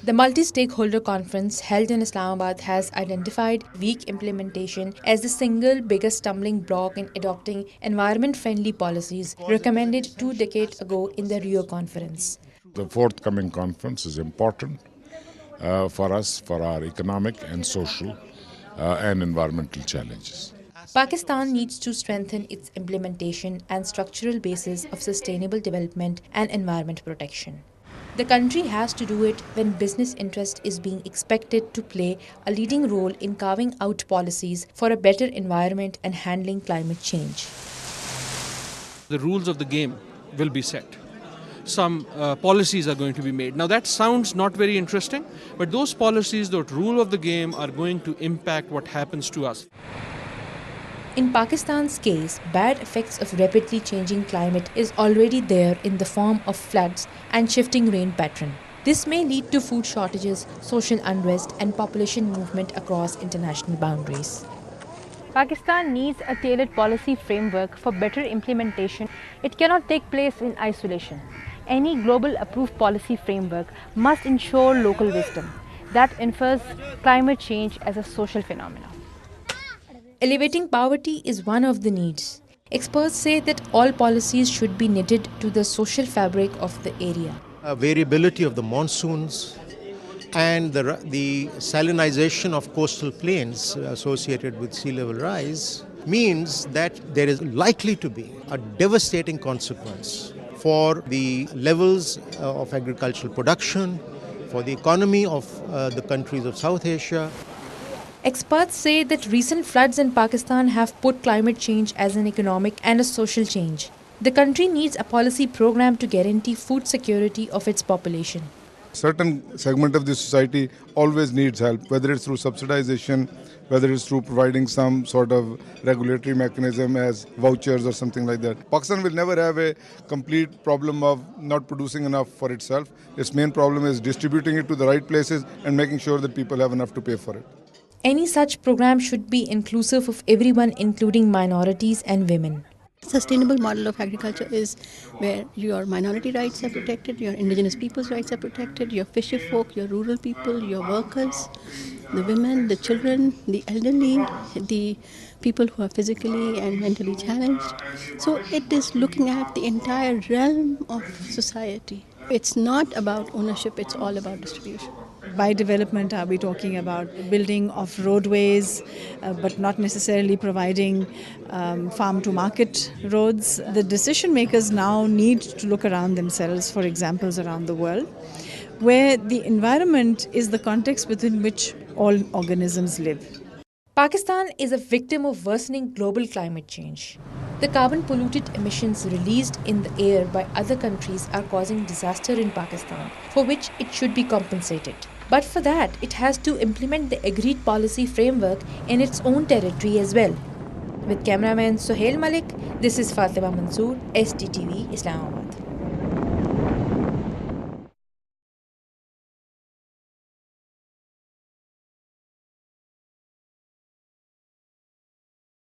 The multi-stakeholder conference held in Islamabad has identified weak implementation as the single biggest stumbling block in adopting environment-friendly policies recommended 2 decades ago in the Rio conference. The forthcoming conference is important for us, for our economic and social and environmental challenges. Pakistan needs to strengthen its implementation and structural basis of sustainable development and environment protection. The country has to do it when business interest is being expected to play a leading role in carving out policies for a better environment and handling climate change. The rules of the game will be set. Some policies are going to be made. Now that sounds not very interesting, but those policies, the rule of the game, are going to impact what happens to us. In Pakistan's case, bad effects of rapidly changing climate is already there in the form of floods and shifting rain pattern. This may lead to food shortages, social unrest and population movement across international boundaries. Pakistan needs a tailored policy framework for better implementation. It cannot take place in isolation. Any global approved policy framework must ensure local wisdom that infers climate change as a social phenomenon. Elevating poverty is one of the needs. Experts say that all policies should be knitted to the social fabric of the area. Variability of the monsoons and the salinization of coastal plains associated with sea level rise means that there is likely to be a devastating consequence for the levels of agricultural production, for the economy of the countries of South Asia. Experts say that recent floods in Pakistan have put climate change as an economic and a social change. The country needs a policy program to guarantee food security of its population. Certain segment of the society always needs help, whether it's through subsidization, whether it's through providing some sort of regulatory mechanism as vouchers or something like that. Pakistan will never have a complete problem of not producing enough for itself. Its main problem is distributing it to the right places and making sure that people have enough to pay for it. Any such program should be inclusive of everyone, including minorities and women. Sustainable model of agriculture is where your minority rights are protected, your indigenous people's rights are protected, your fisher folk, your rural people, your workers, the women, the children, the elderly, the people who are physically and mentally challenged. So it is looking at the entire realm of society. It's not about ownership, it's all about distribution. By development, are we talking about building of roadways, but not necessarily providing farm-to-market roads? The decision makers now need to look around themselves for examples around the world, where the environment is the context within which all organisms live. Pakistan is a victim of worsening global climate change. The carbon-polluted emissions released in the air by other countries are causing disaster in Pakistan, for which it should be compensated. But for that, it has to implement the agreed policy framework in its own territory as well. With cameraman Sohail Malik, this is Fatima Mansoor, STTV, Islamabad.